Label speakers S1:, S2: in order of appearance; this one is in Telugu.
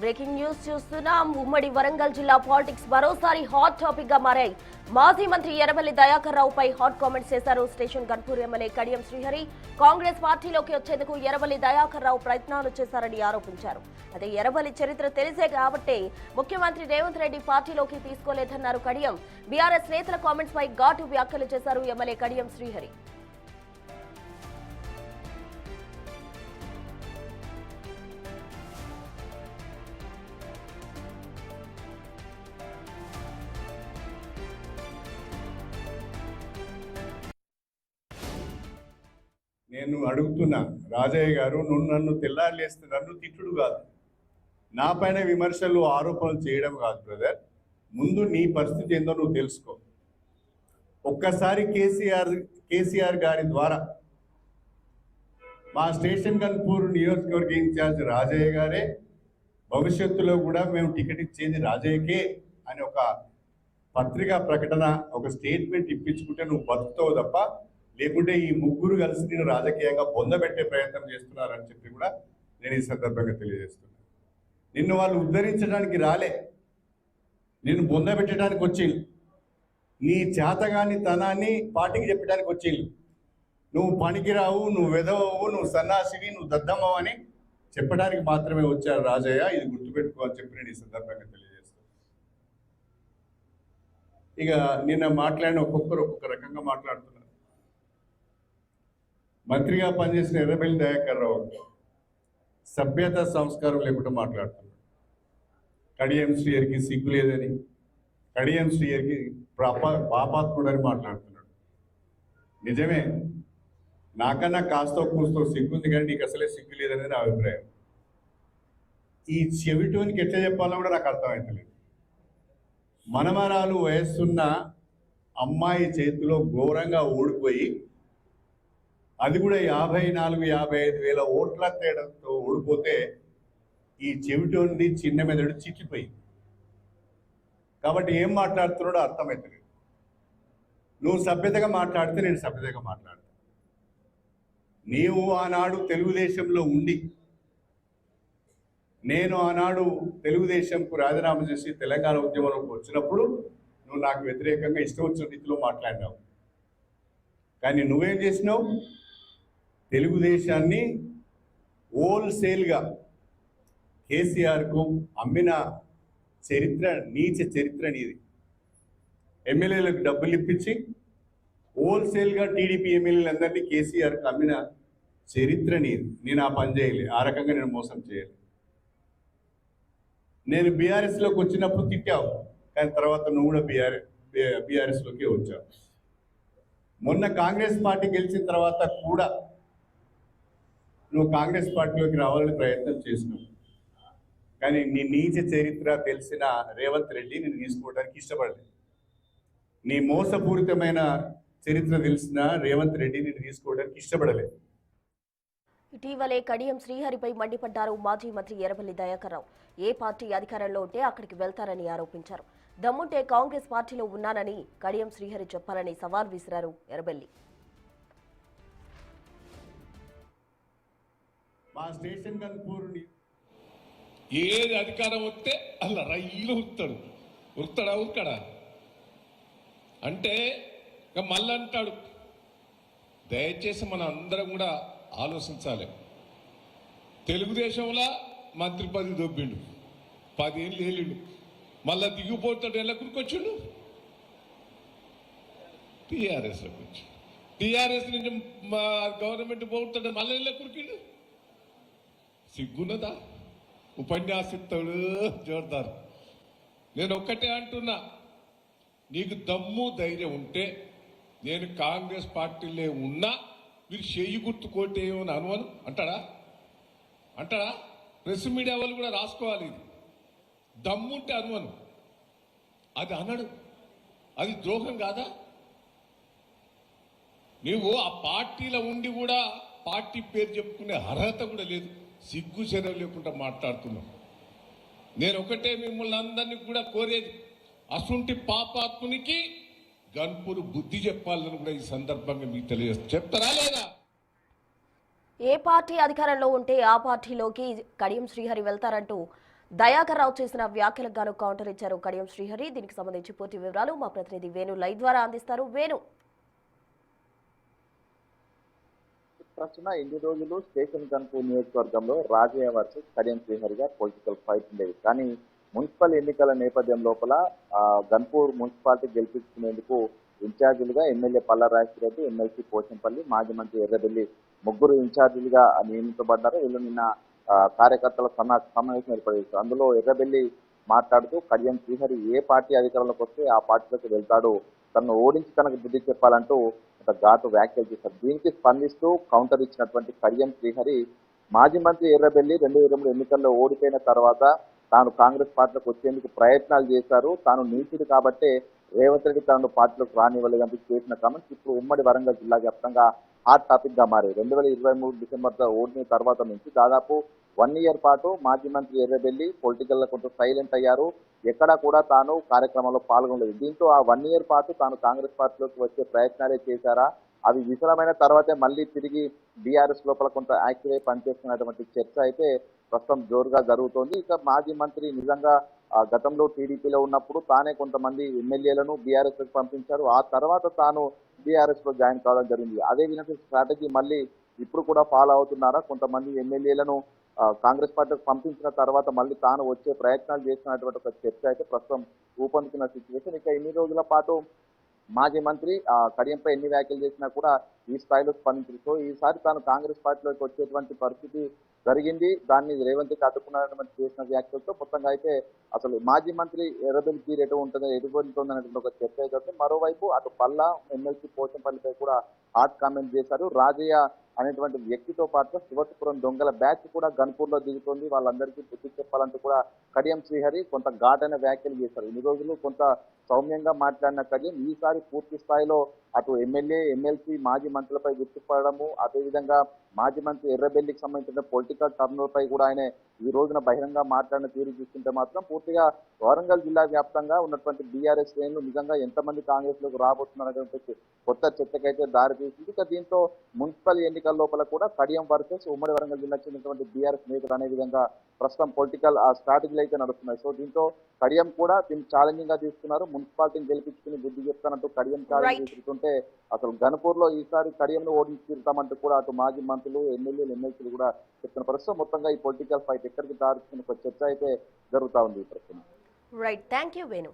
S1: బ్రేకింగ్ న్యూస్ చూస్తున్నాం. ఉమ్మడి వరంగల్ జిల్లా పాలిటిక్స్ మరోసారి హాట్ టాపిక్ గా మారాయి. మాజీ మంత్రి ఎర్రబెల్లి దయాకర్ రావుపై హాట్ కామెంట్స్ చేశారు స్టేషన్ గన్పూర్ ఎమ్మెల్యే కడియం శ్రీహరి. కాంగ్రెస్ పార్టీలోకి వచ్చేందుకు ఎర్రబెల్లి దయాకర్ రావు ప్రయత్నాలు చేశారని ఆరోపించారు. అదే ఎర్రబెల్లి చరిత్ర తెలిసే కాబట్టి ముఖ్యమంత్రి రేవంత్ రెడ్డి పార్టీలోకి తీసుకోలేదన్నారు కడియం. బీఆర్ఎస్ నేతల కామెంట్స్ పై ఘాటు వ్యాఖ్యలు చేశారు ఎమ్మెల్యే కడియం శ్రీహరి.
S2: నేను అడుగుతున్నా రాజయ్య గారు, నువ్వు నన్ను తెల్లారులేస్తే నన్ను తిట్టుడు కాదు, నా పైన విమర్శలు ఆరోపణలు చేయడం కాదు ముందు నీ పరిస్థితి ఏందో నువ్వు తెలుసుకో. ఒక్కసారి కేసీఆర్ గారి ద్వారా మా స్టేషన్ గన్పూర్ నియోజకవర్గ ఇన్ఛార్జ్ రాజయ్య గారే భవిష్యత్తులో కూడా మేము టికెట్ ఇచ్చేది రాజయ్యకే అని ఒక పత్రికా ప్రకటన, ఒక స్టేట్మెంట్ ఇప్పించుకుంటే నువ్వు బతుకుతావు తప్ప, లేకుంటే ఈ ముగ్గురు కలిసి నేను రాజకీయంగా పొందబెట్టే ప్రయత్నం చేస్తున్నారని చెప్పి కూడా నేను ఈ సందర్భంగా తెలియజేస్తున్నాను. నిన్ను వాళ్ళు ఉద్ధరించడానికి రాలే, నిన్ను పొందబెట్టడానికి వచ్చిండు. నీ చేతగాని తనాన్ని పార్టీకి చెప్పడానికి వచ్చిండు. నువ్వు పనికిరావు, నువ్వు వెదవవు, నువ్వు సన్నాసివి, నువ్వు దద్దమ్మవు అని చెప్పడానికి మాత్రమే వచ్చారు రాజయ్య. ఇది గుర్తుపెట్టుకో అని చెప్పి నేను ఈ సందర్భంగా తెలియజేస్తాను. ఇక నిన్న మాట్లాడిన ఒక్కొక్కరు ఒక్కొక్క రకంగా మాట్లాడుతున్నారు. మంత్రిగా పనిచేసిన ఎర్రబెల్లి దయాకర్ రావు సభ్యత సంస్కారం లేకుండా మాట్లాడుతున్నాడు. కడియం శ్రీహరికి సిగ్గు లేదని, కడియం శ్రీహరికి పాపాత్ముడని మాట్లాడుతున్నాడు. నిజమే, నాకన్నా కాస్తో కూస్తో సిగ్గుంది, కానీ నీకు అసలే సిగ్గు లేదనేది నా అభిప్రాయం. ఈ చెవిటోనికి ఎట్లా చెప్పాలో కూడా నాకు అర్థమవుతలేదు. మనమరాలు వయస్సున్న అమ్మాయి చేతిలో ఘోరంగా ఓడిపోయి, అది కూడా 54-55 వేల ఓట్ల తేడాతో ఓడిపోతే ఈ చెవిటోంది చిన్న మెదడు చిట్లిపోయింది. కాబట్టి ఏం మాట్లాడుతున్నాడో అర్థమవుతుంది. నువ్వు సభ్యతగా మాట్లాడితే నేను సభ్యతగా మాట్లాడతాను. నీవు ఆనాడు తెలుగుదేశంలో ఉండి, నేను ఆనాడు తెలుగుదేశంకు రాజీనామా చేసి తెలంగాణ ఉద్యమంలోకి వచ్చినప్పుడు నువ్వు నాకు వ్యతిరేకంగా ఇష్టం వచ్చిన రీతిలో మాట్లాడినావు. కానీ నువ్వేం చేసినావు? తెలుగుదేశాన్ని హోల్సేల్గా కేసీఆర్కు అమ్మిన చరిత్ర, నీచ చరిత్ర నీది. ఎమ్మెల్యేలకు డబ్బులు ఇప్పించి హోల్సేల్గా టీడీపీ ఎమ్మెల్యేలందరినీ కేసీఆర్కు అమ్మిన చరిత్ర నీది. నేను ఆ పని చేయలే, ఆ రకంగా నేను మోసం చేయలే. నేను బీఆర్ఎస్లోకి వచ్చినప్పుడు తిట్టావు, కానీ తర్వాత నువ్వు కూడా బీఆర్ఎస్లోకి వచ్చావు. మొన్న కాంగ్రెస్ పార్టీ గెలిచిన తర్వాత కూడా నువ్వు కాంగ్రెస్ పార్టీలోకి రావాలని ప్రయత్నం చేసినావు. కానీ నీ నీచ చరిత్ర తెలిసిన రేవంత్ రెడ్డి నేను తీసుకోవడానికి ఇష్టపడలేదు. నీ మోసపూరితమైన చరిత్ర తెలిసిన రేవంత్ రెడ్డి నేను తీసుకోవడానికి ఇష్టపడలేదు.
S1: ఇటీవలే కడియం శ్రీహరిపై మండిపడ్డారు మాజీ మంత్రి ఎర్రబెల్లి దయాకర్ రావు. ఏ పార్టీ అధికారంలో ఉంటే అక్కడికి వెళ్తారని ఆరోపించారు. దమ్ముంటే కాంగ్రెస్ పార్టీలో ఉన్నానని కడియం శ్రీహరి చెప్పాలని సవాల్ విసిరారు ఎర్రబెల్లి.
S2: మా స్టేషన్ గన్పూర్ని
S3: ఏది అధికారం వస్తే అలా రైలు ఉరుకుతాడా అంటే ఇక మళ్ళీ అంటాడు. దయచేసి మన అందరం కూడా ఆలోచించాలి. తెలుగుదేశంలో మంత్రి పదవి దొబ్బిండు, 10 ఏళ్ళు ఏలిండు, మళ్ళా దిగిపోతాడు. ఎలా కురికొచ్చిండు? టీఆర్ఎస్లోకి వచ్చి టీఆర్ఎస్ నుంచి గవర్నమెంట్ పోతాడు, మళ్ళీ ఎలా కురికిండు? సిగ్గున్నదా? ఉపన్యాసిస్తాడు జోర్దారు. నేను ఒక్కటే అంటున్నా, నీకు దమ్ము ధైర్యం ఉంటే నేను కాంగ్రెస్ పార్టీలో ఉన్నా మీరు చెయ్యి గుర్తు కోటేమని అనువను అంటాడా? ప్రెస్ మీడియా వాళ్ళు కూడా రాసుకోవాలి. ఇది దమ్ముంటే అనువను, అది అనడు. అది ద్రోహం కాదా? నువ్వు ఆ పార్టీలో ఉండి కూడా పార్టీ పేరు చెప్పుకునే అర్హత కూడా లేదు, సిగ్గు శరం లేకుండా మాట్లాడుతున్నావు. నేను ఒకటే మిమ్మల్ని అందరినీ కూడా కోరేది, అసుంటి పాపాత్మునికి గన్పూర్ బుద్ధి చెప్పాలని కూడా ఈ సందర్భంగా మీకు తెలియజేస్తా. చెప్తారా లేదా?
S1: ఏ పార్టీ అధికారంలో ఉంటే ఆ పార్టీలోకి కడియం శ్రీహరి వెళ్తారంటూ దయాకర్ రావు చేసిన వ్యాఖ్యలకు గాను కౌంటర్ ఇచ్చారు కడియం శ్రీహరి. దీనికి సంబంధించి పూర్తి వివరాలు మా ప్రతినిధి వేణు లైవ్ ద్వారా అందిస్తారు. వేణు,
S4: ప్రస్తుతం ఇన్ని రోజులు స్టేషన్ గన్పూర్ నియోజకవర్గంలో రాజయ్య వర్సెస్ కడియం శ్రీహరిగా పొలిటికల్ ఫైట్ ఉండేది. కానీ మున్సిపల్ ఎన్నికల నేపథ్యం లోపల గన్పూర్ మున్సిపాలిటీ గెలిపించుకునేందుకు ఇన్ఛార్జీలుగా ఎమ్మెల్యే పల్లా రాజశేఖరరెడ్డి, ఎమ్మెల్సీ పోచంపల్లి, మాజీ మంత్రి ఎర్రబెల్లి ముగ్గురు ఇన్ఛార్జీలుగా నియమించబడ్డారు. వీళ్ళు నిన్న కార్యకర్తల సమావేశం ఏర్పడేది. అందులో ఎర్రబెల్లి మాట్లాడుతూ కడియం శ్రీహరి ఏ పార్టీ అధికారంలోకి వస్తే ఆ పార్టీలోకి వెళ్తాడు, తనను ఓడించి తనకు బుద్ధి చెప్పాలంటూ ఒక ఘాటు వ్యాఖ్యలు చేశారు. దీనికి స్పందిస్తూ కౌంటర్ ఇచ్చినటువంటి కడియం శ్రీహరి, మాజీ మంత్రి ఎర్రబెల్లి 2023 ఎన్నికల్లో ఓడిపోయిన తర్వాత తాను కాంగ్రెస్ పార్టీలోకి వచ్చేందుకు ప్రయత్నాలు చేశారు, తాను నీచుడు కాబట్టే రేవంత్ రెడ్డి తనను పార్టీలోకి రానివ్వలేదంటూ చేసిన కామెంట్స్ ఇప్పుడు ఉమ్మడి వరంగల్ జిల్లా వ్యాప్తంగా హాట్ టాపిక్ గా మారాయి. 2023 డిసెంబర్ ఓడిన తర్వాత నుంచి దాదాపు 1 ఇయర్ పాటు మాజీ మంత్రి ఎర్రబెల్లి పొలిటికల్ కొంత సైలెంట్ అయ్యారు. ఎక్కడా కూడా తాను కార్యక్రమంలో పాల్గొనలేదు. దీంతో ఆ 1 ఇయర్ పాటు తాను కాంగ్రెస్ పార్టీలోకి వచ్చే ప్రయత్నాలే చేశారా, అవి విఫలమైన తర్వాతే మళ్ళీ తిరిగి బీఆర్ఎస్ లోపల కొంత యాక్టివ్ అయి పనిచేస్తున్నటువంటి చర్చ అయితే ప్రస్తుతం జోరుగా జరుగుతోంది. ఇక మాజీ మంత్రి నిజంగా గతంలో టీడీపీలో ఉన్నప్పుడు తానే కొంతమంది ఎమ్మెల్యేలను బీఆర్ఎస్ పంపించారు. ఆ తర్వాత తాను బీఆర్ఎస్ లో జాయిన్ కావడం జరిగింది. అదే విధంగా స్ట్రాటజీ మళ్ళీ ఇప్పుడు కూడా ఫాలో అవుతున్నారా? కొంతమంది ఎమ్మెల్యేలను కాంగ్రెస్ పార్టీకి పంపించిన తర్వాత మళ్ళీ తాను వచ్చే ప్రయత్నాలు చేస్తున్నటువంటి ఒక చర్చ అయితే ప్రస్తుతం ఊపందుకున్న సిచ్యువేషన్. ఇక ఇన్ని రోజుల పాటు మాజీ మంత్రి కడియంపై ఎన్ని వ్యాఖ్యలు చేసినా కూడా ఈ స్థాయిలో స్పందించారు. సో ఈసారి తాను కాంగ్రెస్ పార్టీలోకి వచ్చేటువంటి పరిస్థితి జరిగింది. దాన్ని రేవంత్ రెడ్డి అడ్డుకున్నటువంటి చేసిన వ్యాఖ్యలతో మొత్తంగా అయితే అసలు మాజీ మంత్రి ఎర్రబెల్లి తీరు ఎదుగుతుందనేటువంటి ఒక చర్చ అయితే, మరోవైపు అటు పల్లా, ఎమ్మెల్సీ పోచంపల్లిపై కూడా హాట్ కామెంట్ చేశారు. రాజయ్య అనేటువంటి వ్యక్తితో పాటు శివపురం దొంగల బ్యాచ్ కూడా గన్పూర్ లో దిగుతుంది, వాళ్ళందరికీ బుద్ధి చెప్పాలంటూ కూడా కడియం శ్రీహరి కొంత ఘాటైన వ్యాఖ్యలు చేశారు. ఇన్ని రోజులు కొంత సౌమ్యంగా మాట్లాడిన కడియం ఈసారి పూర్తి స్థాయిలో అటు ఎమ్మెల్యే, ఎమ్మెల్సీ, మాజీ మంత్రులపై విరుచుకుపడము, అదేవిధంగా మాజీ మంత్రి ఎర్రబెల్లికి సంబంధించిన పొలిటికల్ టర్నర్ పై కూడా ఆయన ఈ రోజున బహిరంగ మాట్లాడిన తీరు చూస్తుంటే మాత్రం పూర్తిగా వరంగల్ జిల్లా వ్యాప్తంగా ఉన్నటువంటి బీఆర్ఎస్ శ్రేణులు నిజంగా ఎంతమంది కాంగ్రెస్ లోకి రాబోతున్నటువంటి కొత్త చర్చకైతే దారి తీసింది. ఇక దీంతో మున్సిపల్ ఎన్నికల లోపల కూడా కడియం వర్సెస్ ఉమ్మడి వరంగల్ జిల్లాకు చెందినటువంటి బీఆర్ఎస్ నేతలు అనే విధంగా ప్రస్తుతం పొలిటికల్ స్ట్రాటజీలు అయితే నడుస్తున్నాయి. సో దీంతో కడియం కూడా దీన్ని ఛాలెంజింగ్ గా తీసుకున్నారు. మున్సిపాలిటీని గెలిపించుకుని బుద్ధి చెప్తానంటూ కడియం ఛాలెంజ్ తీసుకుంటే అసలు గన్పూర్ లో ఈసారి కడియంను ఓడించి తీరుతామంటూ కూడా అటు మాజీ మంత్రులు, ఎమ్మెల్యేలు, ఎమ్మెల్సీలు కూడా చెప్తున్న ప్రస్తుతం మొత్తంగా ఈ పొలిటికల్ ఫైట్ ఎక్కడికి దారి చర్చ అయితే జరుగుతా ఉంది.
S1: Right, thank you Venu.